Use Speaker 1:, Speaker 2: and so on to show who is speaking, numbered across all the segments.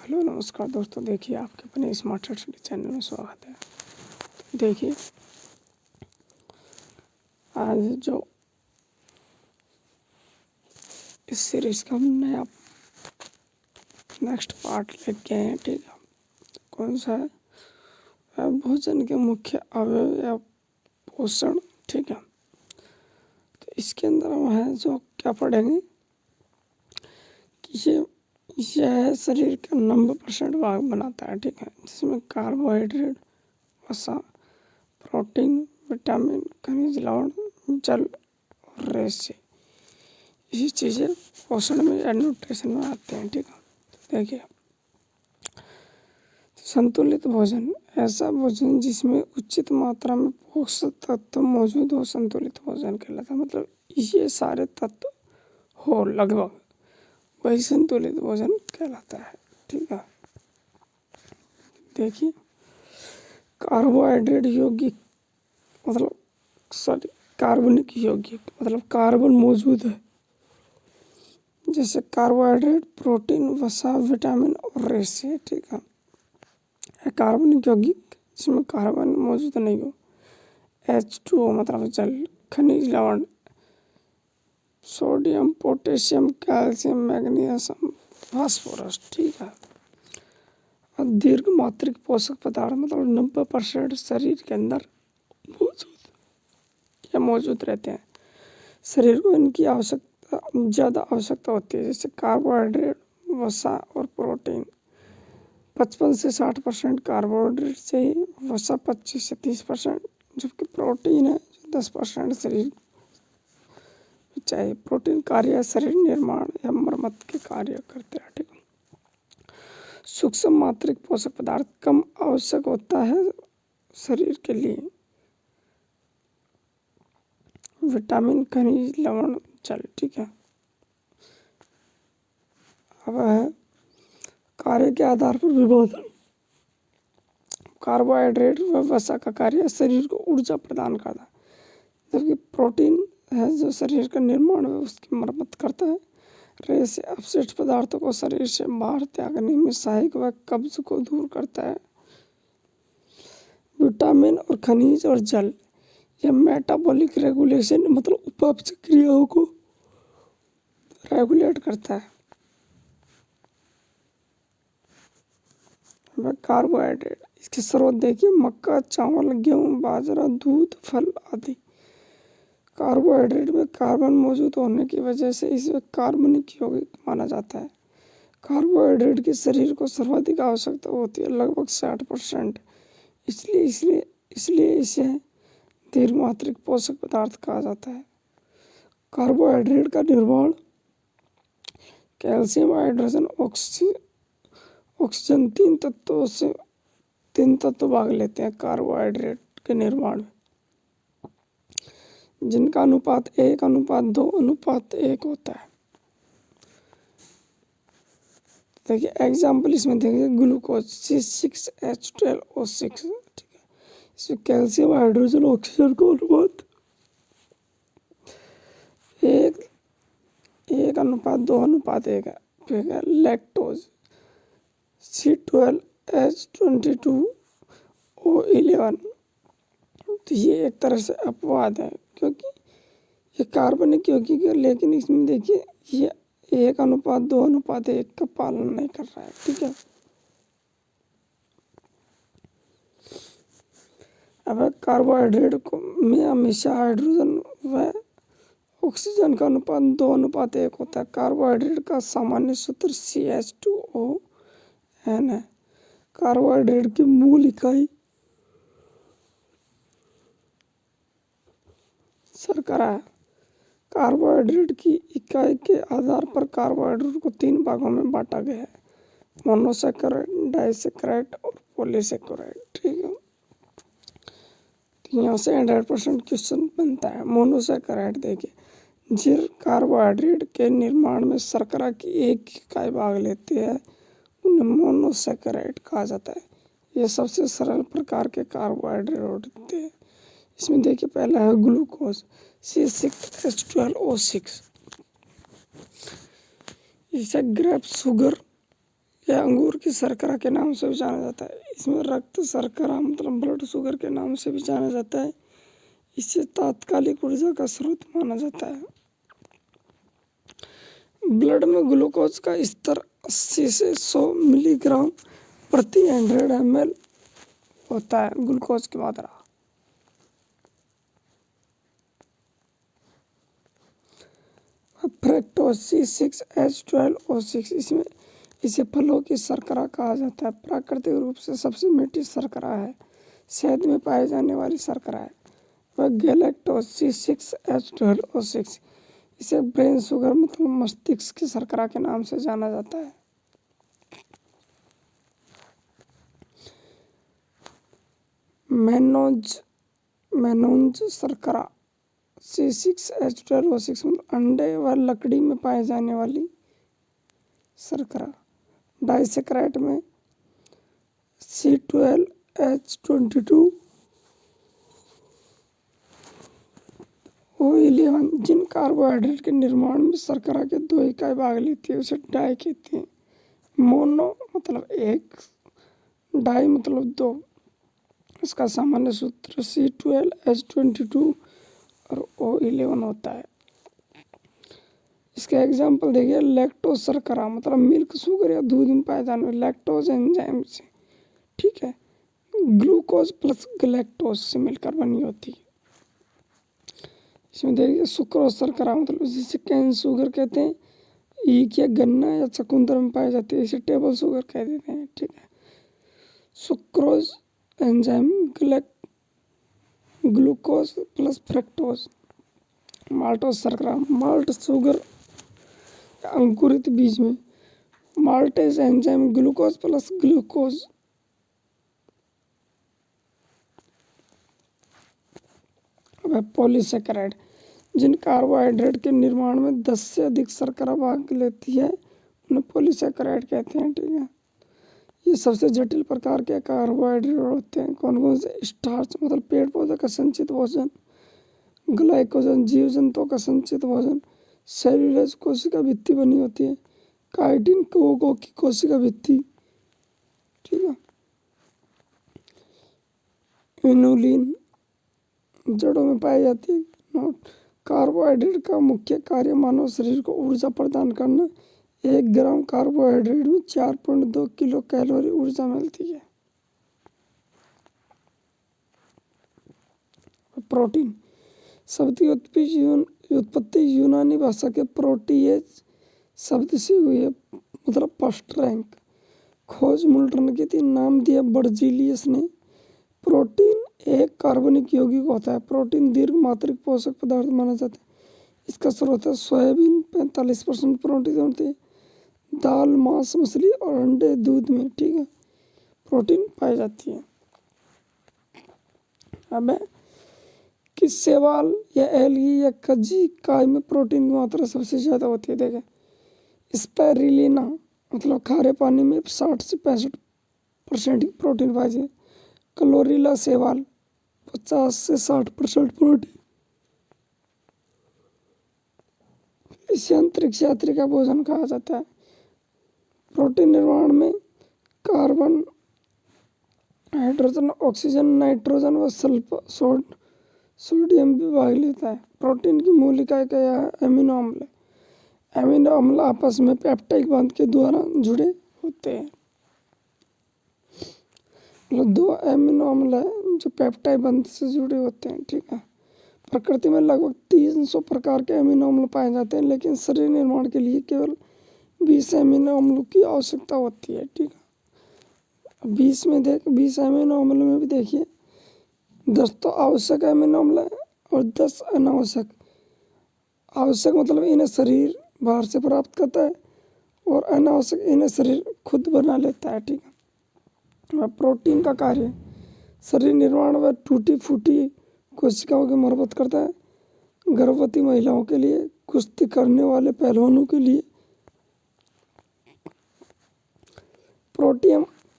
Speaker 1: Hello नमस्कार दोस्तों, देखिए आपके अपने स्मार्ट स्टडी चैनल में स्वागत है। तो देखिए आज जो इस सीरीज का हम नया नेक्स्ट पार्ट लेके आए हैं, ठीक है। कौन सा है? भोजन के मुख्य अवयव या पोषण, ठीक है। तो इसके अंदर हम है जो क्या पढ़ेंगे कि यह शरीर का 90% भाग बनाता है, ठीक है। जिसमें कार्बोहाइड्रेट, वसा, प्रोटीन, विटामिन, खनिज लवण, जल और रेशे, ये चीज़ें पोषण में या न्यूट्रिशन में आते हैं, ठीक है। देखिए संतुलित भोजन ऐसा भोजन जिसमें उचित मात्रा में पोषक तत्व मौजूद हो, संतुलित भोजन कहलाता है। मतलब ये सारे तत्व हो लगभग, वही संतुलित भोजन कहलाता है, ठीक है। देखिए कार्बोहाइड्रेट यौगिक मतलब कार्बनिक यौगिक मतलब कार्बन मौजूद है, जैसे कार्बोहाइड्रेट, प्रोटीन, वसा, विटामिन और रेशे, ठीक है। कार्बनिक यौगिक जिसमें कार्बन मौजूद नहीं हो, H2O मतलब जल, खनिज लवण, sodium, potassium, calcium, magnesium, phosphorus, ठीक है। और दीर्घ मात्रिक पोषक पदार्थ मतलब 90% शरीर के अंदर मौजूद रहते हैं। शरीर को इनकी आवश्यकता ज़्यादा आवश्यकता होती है, जैसे कार्बोहाइड्रेट, वसा और प्रोटीन 55 से 60% कार्बोहाइड्रेट चाहिए, वसा 25 से 30%, जबकि प्रोटीन है 10% शरीर में चाहिए। प्रोटीन कार्य शरीर निर्माण या मरम्मत के कार्य करते हैं, ठीक है। सूक्ष्म मात्रिक पोषक पदार्थ कम आवश्यक होता है शरीर के लिए, विटामिन, खनिज लवण, जल, ठीक है। अब है कार्य के आधार पर विभाजन। कार्बोहाइड्रेट व वसा का कार्य शरीर को ऊर्जा प्रदान करता है, जबकि प्रोटीन है जो शरीर का निर्माण व उसकी मरम्मत करता है। रेशे अपशिष्ट पदार्थों को शरीर से बाहर त्यागने में सहायक व कब्ज को दूर करता है। विटामिन और खनिज और जल यह मेटाबॉलिक रेगुलेशन मतलब उपापचय क्रियाओं को रेगुलेट करता है। कार्बोहाइड्रेट इसके स्रोत देखिए, मक्का, चावल, गेहूं, बाजरा, दूध, फल आदि। कार्बोहाइड्रेट में कार्बन मौजूद होने की वजह से इसे कार्बनिक यौगिक माना जाता है। कार्बोहाइड्रेट की शरीर को सर्वाधिक आवश्यकता होती है, लगभग 60%। इसलिए इसे दीर्घमात्रिक पोषक पदार्थ कहा जाता है। कार्बोहाइड्रेट का निर्माण कैल्शियम, हाइड्रोजन, ऑक्सीजन तीन तत्व भाग लेते हैं कार्बोहाइड्रेट के निर्माण में, जिनका अनुपात 1:2:1 होता है। देखिए एग्जाम्पल इसमें देखिए, ग्लूकोज C6H12O6, ठीक है। इसमें कैल्शियम, हाइड्रोजन, ऑक्सीजन का अनुपात 1:2:1 है। ठीक है। लैक्टोज C12H22O11, तो ये एक तरह से अपवाद है, क्योंकि ये कार्बनिक यौगिक है, लेकिन इसमें देखिए ये 1:2:1 का पालन नहीं कर रहा है, ठीक है। अब कार्बोहाइड्रेट को में हमेशा हाइड्रोजन व ऑक्सीजन का अनुपात 2:1 होता है। कार्बोहाइड्रेट का सामान्य सूत्र CH2ON है। कार्बोहाइड्रेट की मूल इकाई शर्करा है। कार्बोहाइड्रेट की इकाई के आधार पर कार्बोहाइड्रेट को 3 भागों में बांटा गया है, मोनोसैकेराइड, डाइसैकेराइड और पॉलीसैकेराइड, ठीक है। तो यहाँ से 100% क्वेश्चन बनता है। मोनोसैकेराइड देखिए, जिन कार्बोहाइड्रेट के निर्माण में शर्करा की एक इकाई भाग लेती है उन्हें मोनोसैकेराइड कहा जाता है। ये सबसे सरल प्रकार के कार्बोहाइड्रेट होते हैं। इसमें देखिए पहला है ग्लूकोज C6H12O6, इसे ग्रेप शुगर यह अंगूर की शर्करा के नाम से भी जाना जाता है। इसमें रक्त शर्करा मतलब ब्लड शुगर के नाम से भी जाना जाता है। इसे तात्कालिक ऊर्जा का स्रोत माना जाता है। ब्लड में ग्लूकोज का स्तर 80 से 100 मिलीग्राम प्रति 100 ml होता है। ग्लूकोज की मात्रा। फ्रक्टोज C6H12O6 इसमें इसे फलों की शर्करा कहा जाता है। प्राकृतिक रूप से सबसे मीठी शर्करा है। शहद में पाई जाने वाली शर्करा है। वह गैलेक्टोज C6H12O6 इसे ब्रेन शुगर मतलब मस्तिष्क की शर्करा के नाम से जाना जाता है। मैनोज शर्करा C6H12O6 मतलब अंडे व लकड़ी में पाए जाने वाली शर्करा। डाइसेक्राइड में C12H22O11 जिन कार्बोहाइड्रेट के निर्माण में शर्करा के 2 इकाई भाग लेती है उसे डाई कहते हैं। मोनो मतलब एक, डाई मतलब 2। इसका सामान्य सूत्र C12H22 और O11 होता है। इसका एग्जाम्पल देखिए, लैक्टोज शर्करा मतलब मिल्क शुगर या दूध में पाए जाने वाले लैक्टोज एंजाइम से, ठीक है, ग्लूकोज प्लस गैलेक्टोज से मिलकर बनी होती है। इसमें देखिए सुक्रोज शर्करा मतलब जिसे कैन शुगर कहते हैं। ईख या गन्ना या चकुंदर में पाई जाती है, इसे टेबल शुगर कह देते हैं, ठीक है। Sucrose enzyme glucose plus fructose. Maltose शर्करा माल्ट शुगर अंकुरित बीज में maltase enzyme glucose plus glucose. अब पॉलीसेकेराइड जिन कार्बोहाइड्रेट के निर्माण में 10 से अधिक शर्करा भाग लेती है उन्हें पॉलीसेकेराइड कहते हैं, ठीक है। ये सबसे जटिल प्रकार के कार्बोहाइड्रेट होते हैं। कौन कौन से? स्टार्च मतलब पेड़ पौधे का संचित भोजन, ग्लाइकोजन जीव जंतुओं का संचित भोजन, सेल्यूलोज कोशिका भित्ति बनी होती है, काइटिन कोको की कोशिका भित्ति, ठीक है। इनुलिन जड़ों में पाई जाती है। नोट, कार्बोहाइड्रेट का मुख्य कार्य मानव शरीर को ऊर्जा प्रदान करना। 1 ग्राम कार्बोहाइड्रेट में 4.2 किलो कैलोरी ऊर्जा मिलती है। प्रोटीन शब्द की उत्पत्ति यूनानी भाषा के प्रोटीएज शब्द से हुई है, मतलब फर्स्ट रैंक। खोज मुल्टन की थी, नाम दिया बर्जीलियस ने। प्रोटीन एक कार्बनिक यौगिक होता है। प्रोटीन दीर्घ मात्रिक पोषक पदार्थ माना जाता है। इसका स्रोत है सोयाबीन, 45% प्रोटीन होती है। दाल, मांस, मछली और अंडे, दूध में, ठीक है, प्रोटीन पाई जाती है। अब कि शैवाल या एल्गी या कज्जी काय में प्रोटीन की मात्रा सबसे ज़्यादा होती है। देखें, स्पाइरुलिना मतलब खारे पानी में 60 से 65% की प्रोटीन पाई जाती है। क्लोरेला शैवाल 50 से 60% प्रोटीन। इसे अंतरिक्ष यात्री का भोजन कहा जाता है। प्रोटीन निर्माण में कार्बन, हाइड्रोजन, ऑक्सीजन, नाइट्रोजन व सोडियम भी भाग लेता है। प्रोटीन की मूल इकाई क्या है? एमिनो अम्ल। एमिनो अम्ल आपस में पेप्टाइड बांध के द्वारा जुड़े होते हैं। मतलब 2 एमिनो अम्ल है जो पेप्टाइड बंध से जुड़े होते हैं, ठीक है। प्रकृति में लगभग 300 प्रकार के एमिनो अम्ल पाए जाते हैं, लेकिन शरीर निर्माण के लिए केवल 20 एमिनो अम्लों की आवश्यकता होती है, ठीक है। 20 एमिनो अम्ल में भी देखिए 10 तो आवश्यक एमिनो अम्ल है और 10 अनावश्यक। आवश्यक मतलब इन्हें शरीर बाहर से प्राप्त करता है और अनावश्यक इन्हें शरीर खुद बना लेता है, ठीक है। प्रोटीन का कार्य शरीर निर्माण व टूटी फूटी कोशिकाओं की मरम्मत करता है। गर्भवती महिलाओं के लिए, कुश्ती करने वाले पहलवानों के लिए।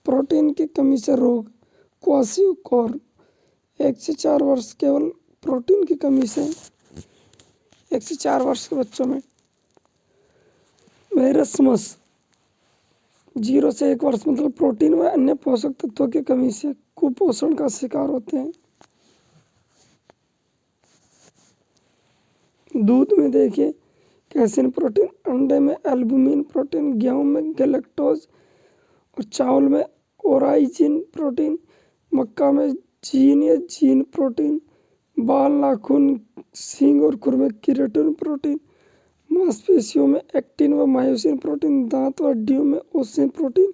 Speaker 1: प्रोटीन की कमी से रोग, क्वाशियोकोर। 1 से 4 वर्ष केवल प्रोटीन की कमी से 1 से 4 वर्ष के बच्चों में मेरस्मस 0 से 1 वर्ष मतलब प्रोटीन व अन्य पोषक तत्वों की कमी से कुपोषण का शिकार होते हैं। दूध में देखिए कैसिन प्रोटीन, अंडे में एल्बुमिन प्रोटीन, गेहूं में गैलेक्टोज और चावल में ओराइजिन प्रोटीन, मक्का में जीन या जीन प्रोटीन, बाल, नाखून, सींग और खुर में केराटिन प्रोटीन, मांसपेशियों में एक्टिन व मायोसिन प्रोटीन, दांत व हड्डियों में ओसिन प्रोटीन,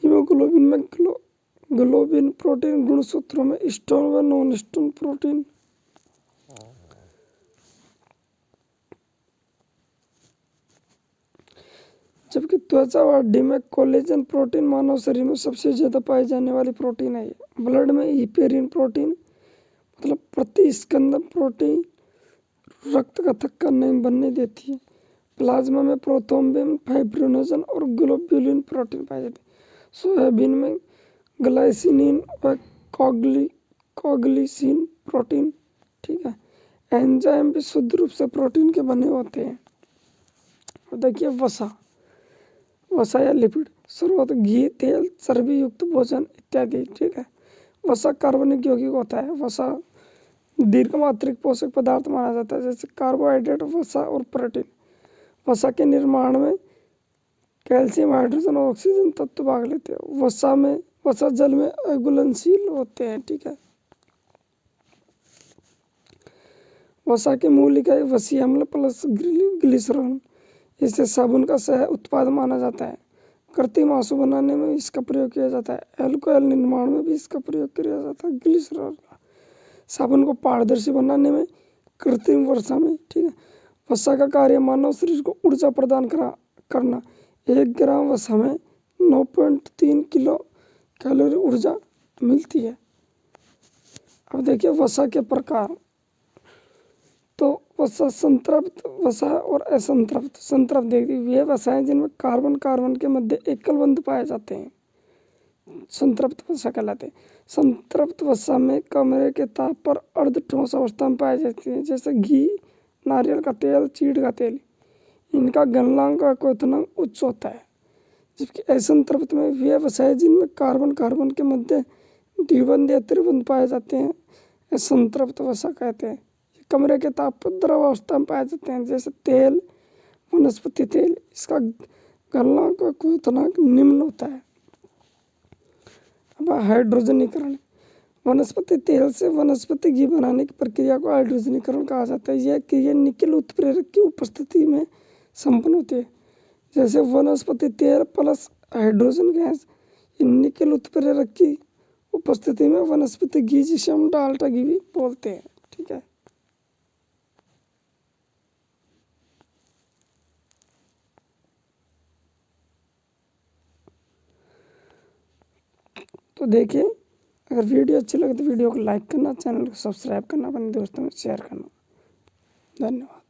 Speaker 1: हीमोग्लोबिन में ग्लोबिन प्रोटीन, गुणसूत्रों में स्टोन व नॉन स्टोन प्रोटीन। जबकि त्वचा व हड्डी में कोलेजन प्रोटीन मानव शरीर में सबसे ज्यादा पाई जाने वाली प्रोटीन है। ब्लड में हिपेरिन प्रोटीन मतलब प्रतिस्कंदन प्रोटीन रक्त का थक्का नहीं बनने देती है। प्लाज्मा में प्रोथ्रोम्बिन, फाइब्रिनोजन और ग्लोब्युलिन प्रोटीन पाए जाते हैं। सोयाबीन में ग्लाइसिनिन व कॉग्लिसिन प्रोटीन, ठीक है। एंजाइम भी शुद्ध रूप से प्रोटीन के बने होते हैं। देखिए वसा या लिपिड स्रोत घी, तेल, चर्बी युक्त भोजन इत्यादि, ठीक है। वसा कार्बनिक यौगिक होता है। वसा दीर्घमात्रिक पोषक पदार्थ माना जाता है, जैसे कार्बोहाइड्रेट, वसा और प्रोटीन। वसा के निर्माण में कैल्शियम, हाइड्रोजन और ऑक्सीजन तत्व भाग लेते हैं। वसा जल में अघुलनशील होते हैं, ठीक है। वसा की मूल इकाई वसीय अम्ल प्लस ग्लिसरॉल। इसे साबुन का सह उत्पाद माना जाता है। कृत्रिम आंसू बनाने में इसका प्रयोग किया जाता है। अल्कोहल निर्माण में भी इसका प्रयोग किया जाता है, ग्लिसरॉल का। साबुन को पारदर्शी बनाने में, कृत्रिम वर्षा में, ठीक है। वसा का कार्य मानव शरीर को ऊर्जा प्रदान करना। 1 ग्राम वसा में 9.3 किलो कैलोरी ऊर्जा मिलती है। अब देखिए वसा के प्रकार। तो वसा संतृप्त वसा और असंतृप्त। संतृप्त देखिए वे वसाएं जिनमें कार्बन के मध्य एकल बंध पाए जाते हैं, संतृप्त वसा कहलाते हैं। संतृप्त वसा में कमरे के ताप पर अर्ध ठोस अवस्था में पाई जाती है, जैसे घी, नारियल का तेल, चीड़ का तेल। इनका गलनांक व क्वथनांक उच्च होता है। जबकि असंतृप्त में वे वसाएं जिनमें कार्बन के मध्य द्विबंध या त्रिबंध पाए जाते हैं, असंतृप्त वसा कहते हैं। कमरे के ताप पर द्रव अवस्था में पाए जाते हैं, जैसे तेल, वनस्पति तेल। इसका गलनांक व क्वथनांक निम्न होता है। अब हाइड्रोजनीकरण। वनस्पति तेल से वनस्पति घी बनाने की प्रक्रिया को हाइड्रोजनीकरण कहा जाता है। यह क्रिया निकेल उत्प्रेरक की उपस्थिति में संपन्न होती है, जैसे वनस्पति तेल प्लस हाइड्रोजन गैस। निकेल उत्प्रेरक की उपस्थिति में वनस्पति घी, जिसे हम डाल्टा घी भी बोलते हैं, ठीक है। तो देखिए अगर वीडियो अच्छी लगे तो वीडियो को लाइक करना, चैनल को सब्सक्राइब करना, अपने दोस्तों में शेयर करना। धन्यवाद।